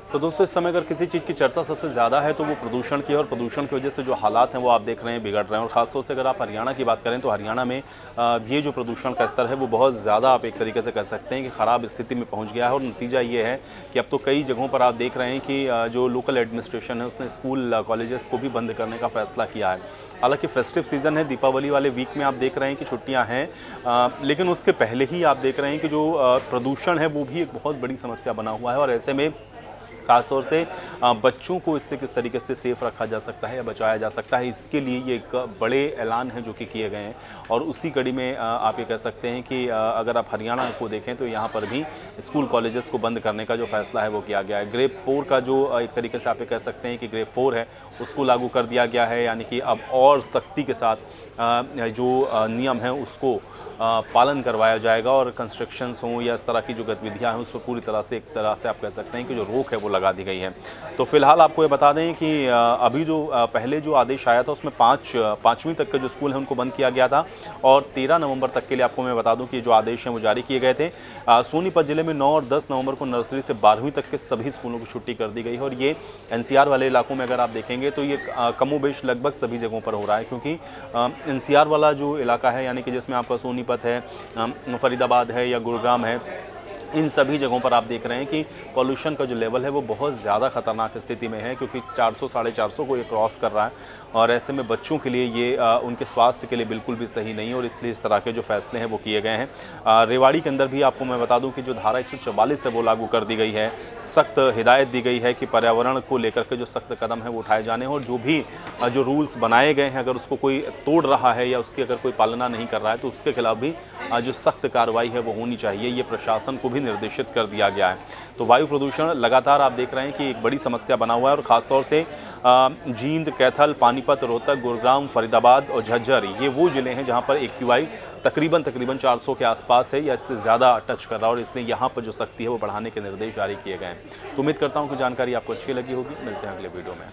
तो दोस्तों इस समय अगर किसी चीज़ की चर्चा सबसे ज़्यादा है तो वो प्रदूषण की है और प्रदूषण की वजह से जो हालात हैं वो आप देख रहे हैं बिगड़ रहे हैं। और ख़ासतौर से अगर आप हरियाणा की बात करें तो हरियाणा में ये जो प्रदूषण का स्तर है वो बहुत ज़्यादा आप एक तरीके से कह सकते हैं कि ख़राब स्थिति में पहुंच गया है। और नतीजा ये है कि अब तो कई जगहों पर आप देख रहे हैं कि जो लोकल एडमिनिस्ट्रेशन है उसने स्कूल कॉलेजेस को भी बंद करने का फैसला किया है। हालांकि फेस्टिव सीज़न है, दीपावली वाले वीक में आप देख रहे हैं कि छुट्टियाँ हैं, लेकिन उसके पहले ही आप देख रहे हैं कि जो प्रदूषण है वो भी एक बहुत बड़ी समस्या बना हुआ है। और ऐसे में खासतौर से बच्चों को इससे किस तरीके से सेफ रखा जा सकता है या बचाया जा सकता है, इसके लिए ये एक बड़े ऐलान हैं जो कि किए गए हैं। और उसी कड़ी में आप ये कह सकते हैं कि अगर आप हरियाणा को देखें तो यहाँ पर भी स्कूल कॉलेजेस को बंद करने का जो फैसला है वो किया गया है। ग्रेड 4 का जो एक तरीके से आप ये कह सकते हैं कि ग्रेड 4 है उसको लागू कर दिया गया है, यानी कि अब और सख्ती के साथ जो नियम है उसको पालन करवाया जाएगा। और कंस्ट्रक्शंस हों या इस तरह की जो गतिविधियां हैं उस पर पूरी तरह से एक तरह से आप कह सकते हैं कि जो रोक है वो लगा दी गई है। तो फिलहाल आपको ये बता दें कि अभी जो पहले जो आदेश आया था उसमें 5वीं तक के जो स्कूल हैं उनको बंद किया गया था। और 13 नवंबर तक के लिए आपको मैं बता दूं कि जो आदेश हैं वो जारी किए गए थे। सोनीपत जिले में 9 और 10 नवंबर को नर्सरी से 12वीं तक के सभी स्कूलों की छुट्टी कर दी गई है। और ये एनसीआर वाले इलाकों में अगर आप देखेंगे तो ये कमोबेश लगभग सभी जगहों पर हो रहा है, क्योंकि एनसीआर वाला जो इलाका है यानी कि जिसमें आपका सोनीपत है, फरीदाबाद है या गुरुग्राम है, इन सभी जगहों पर आप देख रहे हैं कि पॉल्यूशन का जो लेवल है वो बहुत ज़्यादा खतरनाक स्थिति में है, क्योंकि 400 साढ़े 400 को ये क्रॉस कर रहा है। और ऐसे में बच्चों के लिए ये उनके स्वास्थ्य के लिए बिल्कुल भी सही नहीं है और इसलिए इस तरह के जो फैसले हैं वो किए गए हैं। रेवाड़ी के अंदर भी आपको मैं बता दूं कि जो धारा 144 है वो लागू कर दी गई है। सख्त हिदायत दी गई है कि पर्यावरण को लेकर के जो सख्त कदम है वो उठाए जाने हैं और जो भी जो रूल्स बनाए गए हैं अगर उसको कोई तोड़ रहा है या उसकी अगर कोई पालना नहीं कर रहा है तो उसके खिलाफ भी जो सख्त कार्रवाई है वो होनी चाहिए। ये प्रशासन को भी निर्देशित कर दिया गया है। तो वायु प्रदूषण लगातार आप देख रहे हैं कि एक बड़ी समस्या बना हुआ है। और ख़ासतौर से जींद, कैथल, पानीपत, रोहतक, गुरुग्राम, फरीदाबाद और झज्जर ये वो ज़िले हैं जहां पर AQI तकरीबन 400 के आसपास है या इससे ज़्यादा टच कर रहा है। और इसलिए यहाँ पर जो सख्ती है वो बढ़ाने के निर्देश जारी किए गए हैं। तो उम्मीद करता हूँ कि जानकारी आपको अच्छी लगी होगी। मिलते हैं अगले वीडियो में।